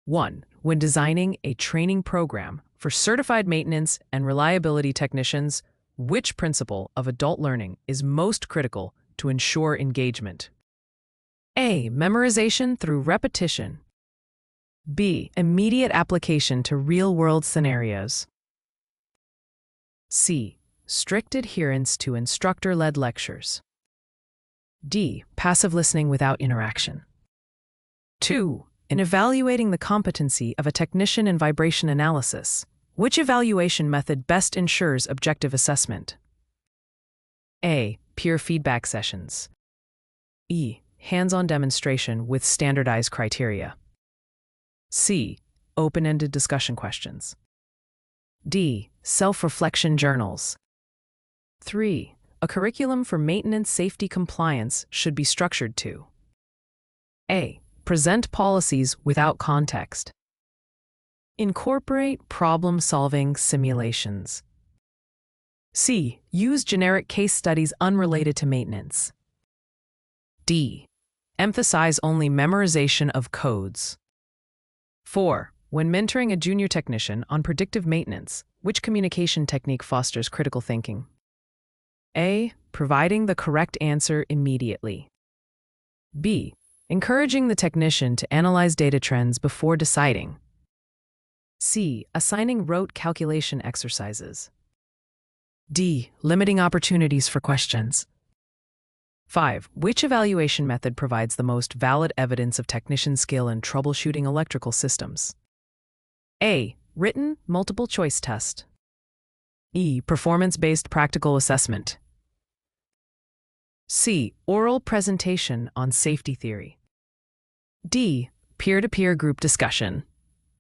1. When designing a training program for certified maintenance and reliability technicians, which principle of adult learning is most critical to ensure engagement? A. Memorization through repetition. B. Immediate application to real-world scenarios. C. Strict adherence to instructor-led lectures. D. Passive listening without interaction. 2. In evaluating the competency of a technician in vibration analysis, which evaluation method best ensures objective assessment? A. Peer feedback sessions. E. Hands-on demonstration with standardized criteria. C. Open-ended discussion questions. D. Self-reflection journals. 3. A curriculum for maintenance safety compliance should be structured to: A. Present policies without context. Incorporate problem-solving simulations. C. Use generic case studies unrelated to maintenance. D. Emphasize only memorization of codes. 4. When mentoring a junior technician on predictive maintenance, which communication technique fosters critical thinking? A. Providing the correct answer immediately. B. Encouraging the technician to analyze data trends before deciding. C. Assigning rote calculation exercises. D. Limiting opportunities for questions. 5. Which evaluation method provides the most valid evidence of technician skill in troubleshooting electrical systems? A. Written multiple choice test. E. Performance-based practical assessment. C. Oral presentation on safety theory. D. Peer-to-peer group discussion.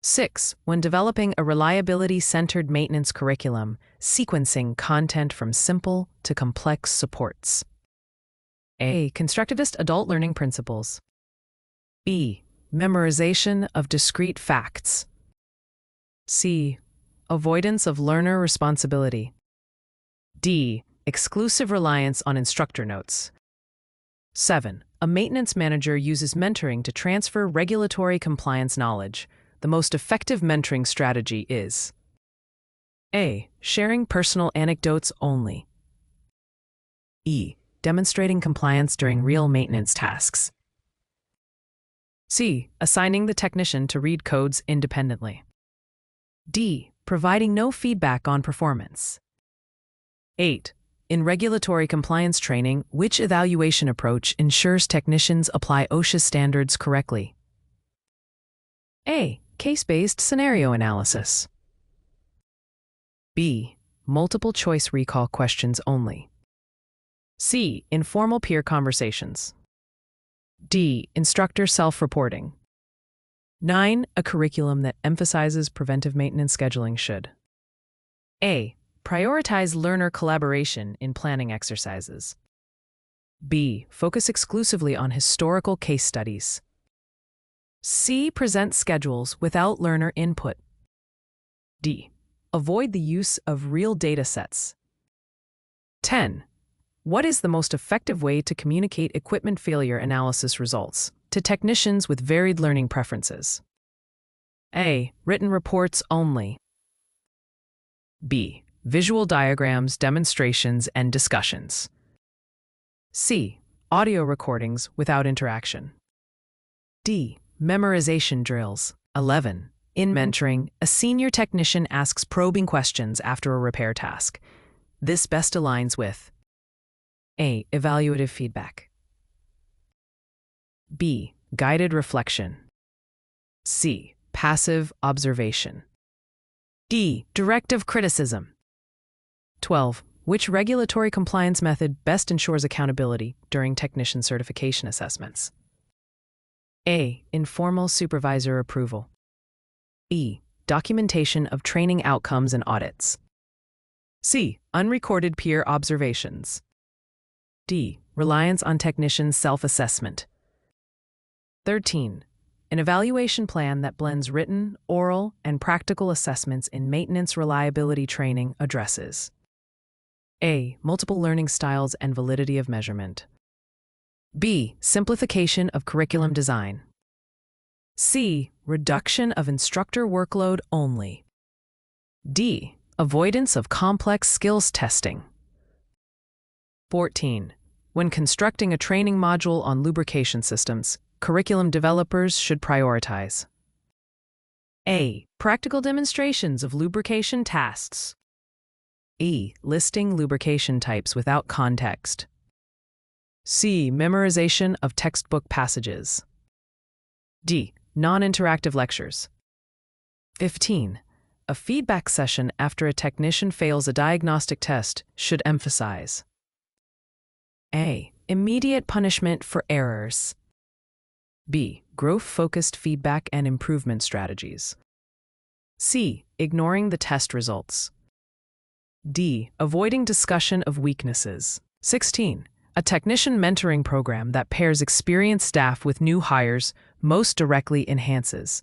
6. When developing a reliability-centered maintenance curriculum, sequencing content from simple to complex supports. A. Constructivist adult learning principles. B. Memorization of discrete facts. C. Avoidance of learner responsibility. D. Exclusive reliance on instructor notes. 7. A maintenance manager uses mentoring to transfer regulatory compliance knowledge. The most effective mentoring strategy is: A. Sharing personal anecdotes only. E. Demonstrating compliance during real maintenance tasks. C. Assigning the technician to read codes independently. D. Providing no feedback on performance. 8. In regulatory compliance training, which evaluation approach ensures technicians apply OSHA standards correctly? A. Case-based scenario analysis. B. Multiple choice recall questions only. C. Informal peer conversations. D. Instructor self-reporting. 9. A curriculum that emphasizes preventive maintenance scheduling should: A. Prioritize learner collaboration in planning exercises. B. Focus exclusively on historical case studies. C. Present schedules without learner input. D. Avoid the use of real data sets. 10. What is the most effective way to communicate equipment failure analysis results to technicians with varied learning preferences? A. Written reports only. B. Visual diagrams, demonstrations, and discussions. C. Audio recordings without interaction. D. Memorization drills. 11. In mentoring, a senior technician asks probing questions after a repair task. This best aligns with: A. Evaluative feedback. B. Guided reflection. C. Passive observation. D. Directive criticism. 12. Which regulatory compliance method best ensures accountability during technician certification assessments? A. Informal supervisor approval. B. Documentation of training outcomes and audits. C. Unrecorded peer observations. D. Reliance on technician self-assessment. 13. An evaluation plan that blends written, oral, and practical assessments in maintenance reliability training addresses: A. Multiple learning styles and validity of measurement. B. Simplification of curriculum design. C. Reduction of instructor workload only. D. Avoidance of complex skills testing. 14. When constructing a training module on lubrication systems, curriculum developers should prioritize A. Practical demonstrations of lubrication tasks. E. Listing lubrication types without context. C. Memorization of textbook passages. D. Non-interactive lectures. 15. A feedback session after a technician fails a diagnostic test should emphasize A. Immediate punishment for errors. B. Growth-focused feedback and improvement strategies. C. Ignoring the test results. D. Avoiding discussion of weaknesses. 16. A technician mentoring program that pairs experienced staff with new hires most directly enhances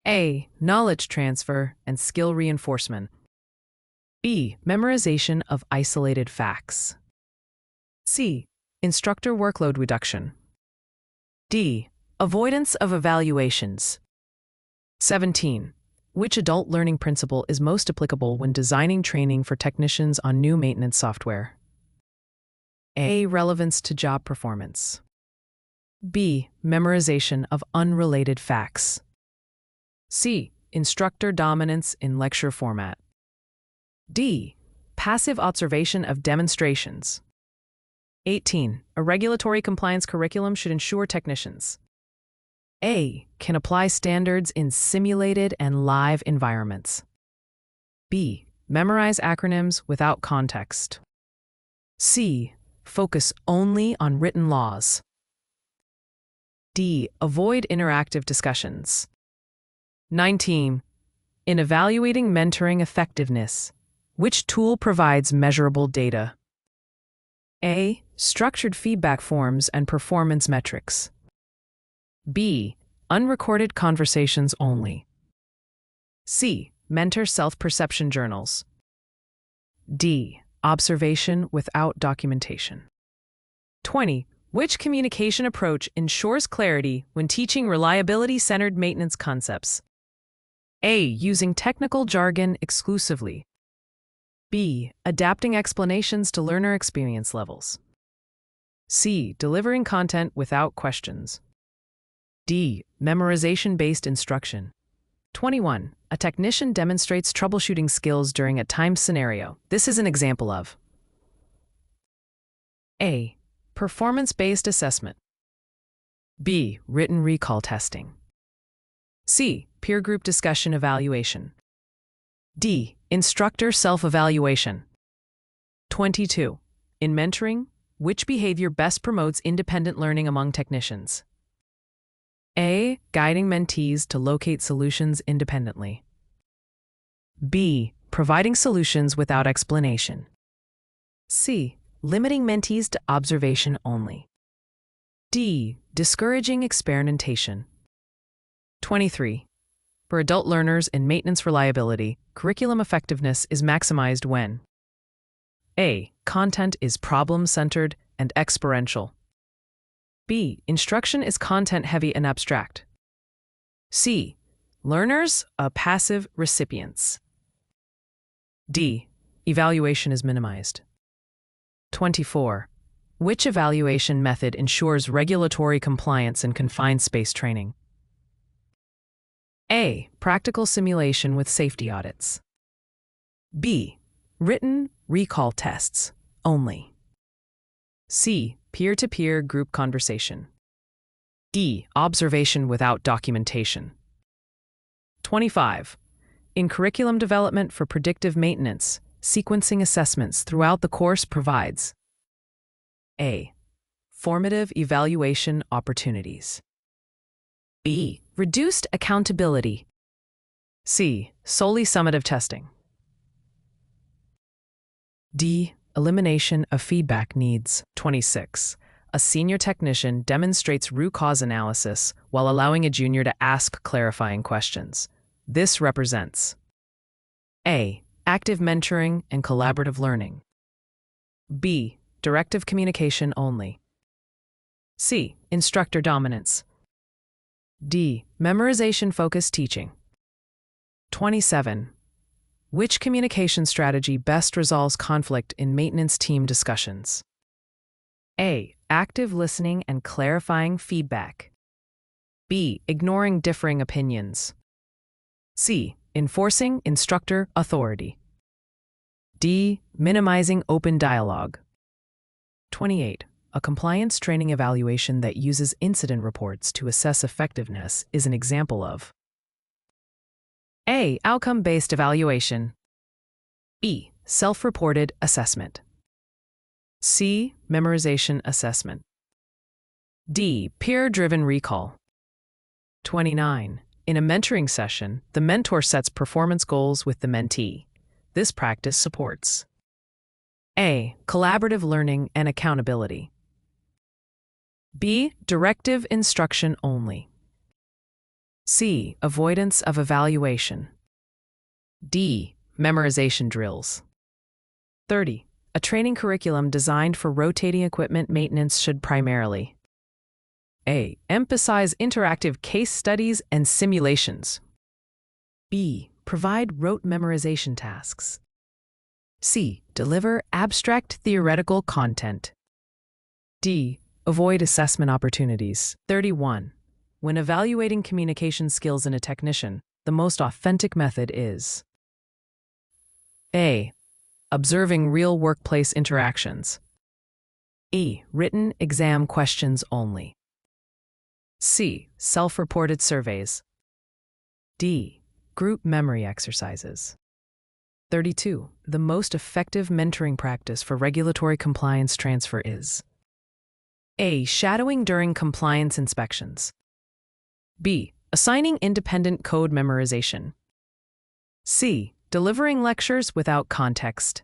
A. Knowledge transfer and skill reinforcement. B. Memorization of isolated facts. C. Instructor workload reduction. D. Avoidance of evaluations. 17. Which adult learning principle is most applicable when designing training for technicians on new maintenance software? A. Relevance to job performance. B. Memorization of unrelated facts. C. Instructor dominance in lecture format. D. Passive observation of demonstrations. 18. A regulatory compliance curriculum should ensure technicians A. Can apply standards in simulated and live environments. B. Memorize acronyms without context. C. Focus only on written laws. D. Avoid interactive discussions. 19. In evaluating mentoring effectiveness, which tool provides measurable data? A. Structured feedback forms and performance metrics. B. Unrecorded conversations only. C. Mentor self-perception journals. D. Observation without documentation. 20. Which communication approach ensures clarity when teaching reliability-centered maintenance concepts? A. Using technical jargon exclusively. B. Adapting explanations to learner experience levels. C. Delivering content without questions. D. Memorization-based instruction. 21. A technician demonstrates troubleshooting skills during a timed scenario. This is an example of A. Performance-based assessment. B. Written recall testing. C. Peer group discussion evaluation. D. Instructor self-evaluation. 22. In mentoring, which behavior best promotes independent learning among technicians? A. Guiding mentees to locate solutions independently. B. Providing solutions without explanation. C. Limiting mentees to observation only. D. Discouraging experimentation. 23. For adult learners in maintenance reliability, curriculum effectiveness is maximized when A. Content is problem-centered and experiential. B. Instruction is content-heavy and abstract. C. Learners are passive recipients. D. Evaluation is minimized. 24. Which evaluation method ensures regulatory compliance in confined space training? A. Practical simulation with safety audits. B. Written recall tests only. C. Peer-to-peer group conversation. D. Observation without documentation. 25. In curriculum development for predictive maintenance, sequencing assessments throughout the course provides A. Formative evaluation opportunities. B. Reduced accountability. C. Solely summative testing. D. Elimination of feedback needs. 26. A senior technician demonstrates root cause analysis while allowing a junior to ask clarifying questions. This represents A. Active mentoring and collaborative learning. B. Directive communication only. C. Instructor dominance. D. Memorization-focused teaching. 27. Which communication strategy best resolves conflict in maintenance team discussions? A. Active listening and clarifying feedback. B. Ignoring differing opinions. C. Enforcing instructor authority. D. Minimizing open dialogue. 28. A compliance training evaluation that uses incident reports to assess effectiveness is an example of A. Outcome-based evaluation. B. Self-reported assessment. C. Memorization assessment. D. Peer-driven recall. 29. In a mentoring session, the mentor sets performance goals with the mentee. This practice supports A. Collaborative learning and accountability. B. Directive instruction only. C. Avoidance of evaluation. D. Memorization drills. 30. A training curriculum designed for rotating equipment maintenance should primarily A. Emphasize interactive case studies and simulations. B. Provide rote memorization tasks. C. Deliver abstract theoretical content. D. Avoid assessment opportunities. 31. When evaluating communication skills in a technician, the most authentic method is A. Observing real workplace interactions. E. Written exam questions only. C. Self-reported surveys. D. Group memory exercises. 32. The most effective mentoring practice for regulatory compliance transfer is A. Shadowing during compliance inspections. B. Assigning independent code memorization. C. Delivering lectures without context.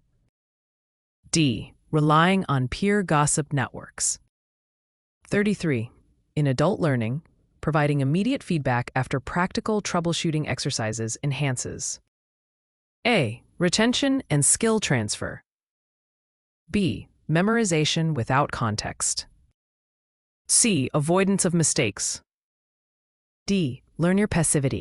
D. Relying on peer gossip networks. 33. In adult learning, providing immediate feedback after practical troubleshooting exercises enhances A. Retention and skill transfer. B. Memorization without context. C. Avoidance of mistakes. D. Learner passivity.